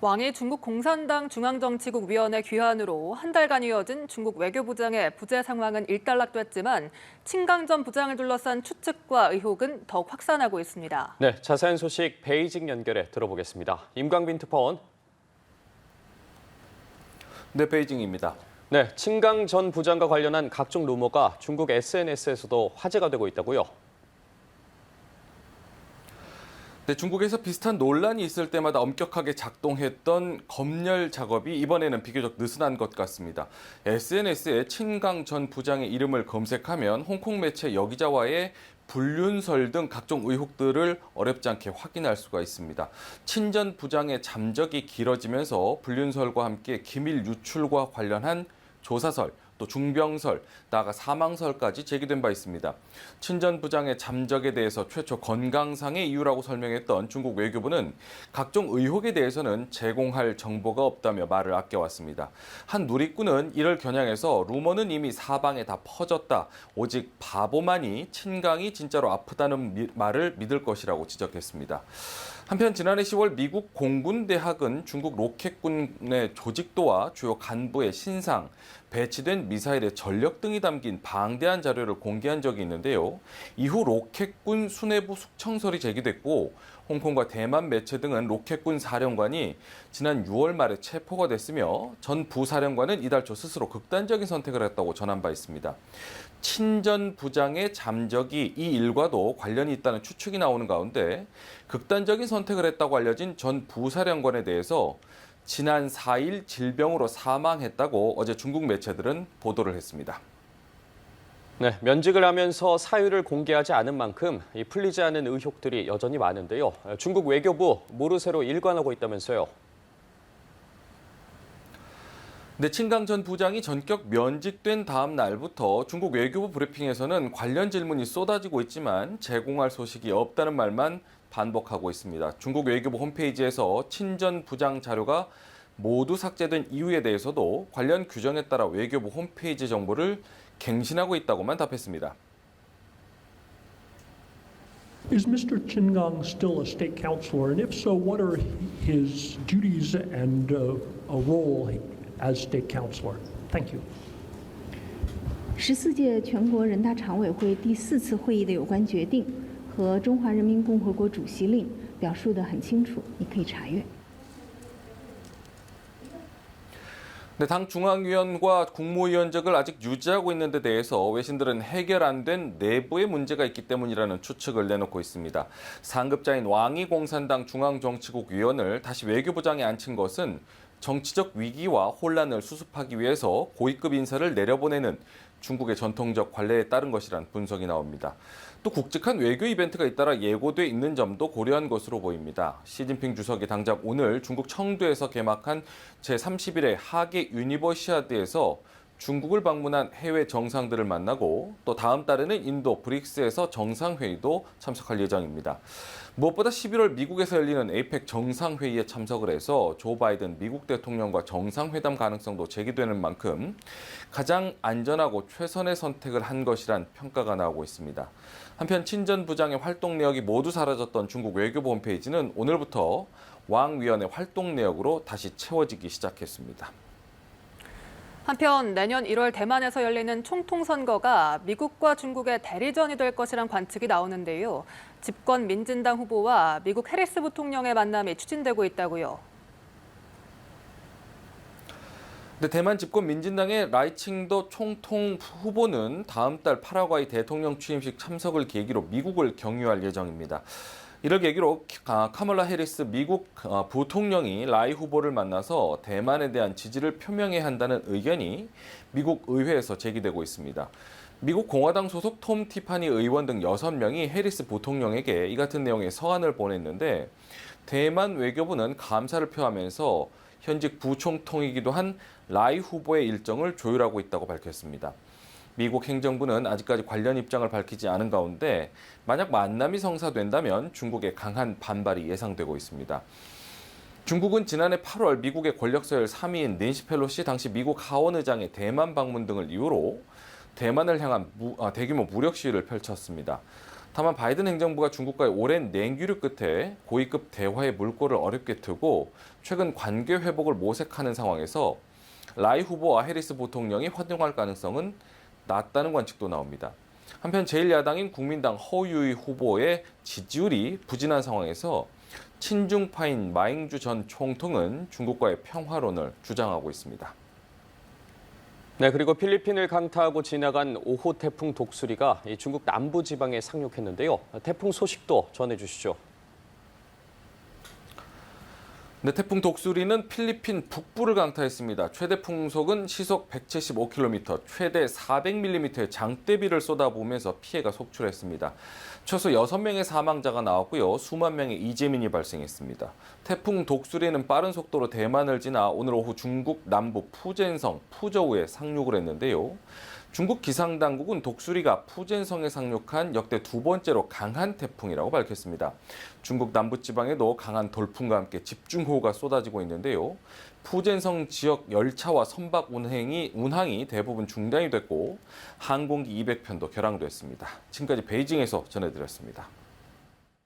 왕이 중국 공산당 중앙정치국 위원회 귀환으로 한 달간 이어진 중국 외교부장의 부재 상황은 일단락됐지만 칭강 전 부장을 둘러싼 추측과 의혹은 더욱 확산하고 있습니다. 네, 자세한 소식 베이징 연결해 들어보겠습니다. 임광빈 특파원. 네, 베이징입니다. 네, 칭강 전 부장과 관련한 각종 루머가 중국 SNS에서도 화제가 되고 있다고요. 네, 중국에서 비슷한 논란이 있을 때마다 엄격하게 작동했던 검열 작업이 이번에는 비교적 느슨한 것 같습니다. SNS에 칭강 전 부장의 이름을 검색하면 홍콩 매체 여기자와의 불륜설 등 각종 의혹들을 어렵지 않게 확인할 수가 있습니다. 친 전 부장의 잠적이 길어지면서 불륜설과 함께 기밀 유출과 관련한 조사설, 또 중병설, 나아가 사망설까지 제기된 바 있습니다. 친 전 부장의 잠적에 대해서 최초 건강상의 이유라고 설명했던 중국 외교부는 각종 의혹에 대해서는 제공할 정보가 없다며 말을 아껴왔습니다. 한 누리꾼은 이를 겨냥해서 루머는 이미 사방에 다 퍼졌다. 오직 바보만이 친강이 진짜로 아프다는 말을 믿을 것이라고 지적했습니다. 한편 지난해 10월 미국 공군대학은 중국 로켓군의 조직도와 주요 간부의 신상, 배치된 미사일의 전력 등이 담긴 방대한 자료를 공개한 적이 있는데요. 이후 로켓군 수뇌부 숙청설이 제기됐고 홍콩과 대만 매체 등은 로켓군 사령관이 지난 6월 말에 체포가 됐으며 전 부사령관은 이달 초 스스로 극단적인 선택을 했다고 전한 바 있습니다. 친전 부장의 잠적이 이 일과도 관련이 있다는 추측이 나오는 가운데 극단적인 선택을 했다고 알려진 전 부사령관에 대해서 지난 4일 질병으로 사망했다고 어제 중국 매체들은 보도를 했습니다. 네, 면직을 하면서 사유를 공개하지 않은 만큼 풀리지 않은 의혹들이 여전히 많은데요. 중국 외교부 모르쇠로 일관하고 있다면서요. 네, 칭강 전 부장이 전격 면직된 다음 날부터 중국 외교부 브리핑에서는 관련 질문이 쏟아지고 있지만 제공할 소식이 없다는 말만 반복하고 있습니다. 중국 외교부 홈페이지에서 친 전 부장 자료가 모두 삭제된 이유에 대해서도 관련 규정에 따라 외교부 홈페이지 정보를 갱신하고 있다고만 답했습니다. Is Mr. Qin Gang still a state counselor? And if so, what are his duties and a role as state counselor? Thank you. 14届全国人大常委会第4次会议的有关决定和中华人民共和国主席令表述得很清楚，你可以查阅。 네, 당 중앙위원과 국무위원직을 아직 유지하고 있는 데 대해서 외신들은 해결 안 된 내부의 문제가 있기 때문이라는 추측을 내놓고 있습니다. 상급자인 왕이 공산당 중앙정치국 위원을 다시 외교부장에 앉힌 것은 정치적 위기와 혼란을 수습하기 위해서 고위급 인사를 내려보내는 중국의 전통적 관례에 따른 것이란 분석이 나옵니다. 또 굵직한 외교 이벤트가 잇따라 예고돼 있는 점도 고려한 것으로 보입니다. 시진핑 주석이 당장 오늘 중국 청두에서 개막한 제31회 하계 유니버시아드에서 중국을 방문한 해외 정상들을 만나고 또 다음 달에는 인도 브릭스에서 정상회의도 참석할 예정입니다. 무엇보다 11월 미국에서 열리는 에이펙 정상회의에 참석을 해서 조 바이든 미국 대통령과 정상회담 가능성도 제기되는 만큼 가장 안전하고 최선의 선택을 한 것이란 평가가 나오고 있습니다. 한편 친전 부장의 활동 내역이 모두 사라졌던 중국 외교부 홈페이지는 오늘부터 왕위원회 활동 내역으로 다시 채워지기 시작했습니다. 한편 내년 1월 대만에서 열리는 총통 선거가 미국과 중국의 대리전이 될 것이란 관측이 나오는데요. 집권 민진당 후보와 미국 해리스 부통령의 만남이 추진되고 있다고요. 네, 대만 집권 민진당의 라이칭더 총통 후보는 다음 달 파라과이 대통령 취임식 참석을 계기로 미국을 경유할 예정입니다. 이를 계기로 카멀라 해리스 미국 부통령이 라이 후보를 만나서 대만에 대한 지지를 표명해야 한다는 의견이 미국 의회에서 제기되고 있습니다. 미국 공화당 소속 톰 티파니 의원 등 6명이 해리스 부통령에게 이 같은 내용의 서한을 보냈는데 대만 외교부는 감사를 표하면서 현직 부총통이기도 한 라이 후보의 일정을 조율하고 있다고 밝혔습니다. 미국 행정부는 아직까지 관련 입장을 밝히지 않은 가운데 만약 만남이 성사된다면 중국의 강한 반발이 예상되고 있습니다. 중국은 지난해 8월 미국의 권력 서열 3위인 낸시 펠로시 당시 미국 하원의장의 대만 방문 등을 이유로 대만을 향한 대규모 무력 시위를 펼쳤습니다. 다만 바이든 행정부가 중국과의 오랜 냉규류 끝에 고위급 대화의 물꼬를 어렵게 트고 최근 관계 회복을 모색하는 상황에서 라이 후보와 해리스 부통령이 환영할 가능성은 낮다는 관측도 나옵니다. 한편 제1야당인 국민당 허유이 후보의 지지율이 부진한 상황에서 친중파인 마잉주 전 총통은 중국과의 평화론을 주장하고 있습니다. 네, 그리고 필리핀을 강타하고 지나간 5호 태풍 독수리가 이 중국 남부 지방에 상륙했는데요. 태풍 소식도 전해주시죠. 네, 태풍 독수리는 필리핀 북부를 강타했습니다. 최대 풍속은 시속 175km, 최대 400mm의 장대비를 쏟아부으면서 피해가 속출했습니다. 최소 6명의 사망자가 나왔고요. 수만 명의 이재민이 발생했습니다. 태풍 독수리는 빠른 속도로 대만을 지나 오늘 오후 중국 남부 푸젠성, 푸저우에 상륙을 했는데요. 중국 기상당국은 독수리가 푸젠성에 상륙한 역대 두 번째로 강한 태풍이라고 밝혔습니다. 중국 남부지방에도 강한 돌풍과 함께 집중호우가 쏟아지고 있는데요. 푸젠성 지역 열차와 선박 운항이 대부분 중단이 됐고 항공기 200편도 결항됐습니다. 지금까지 베이징에서 전해드렸습니다.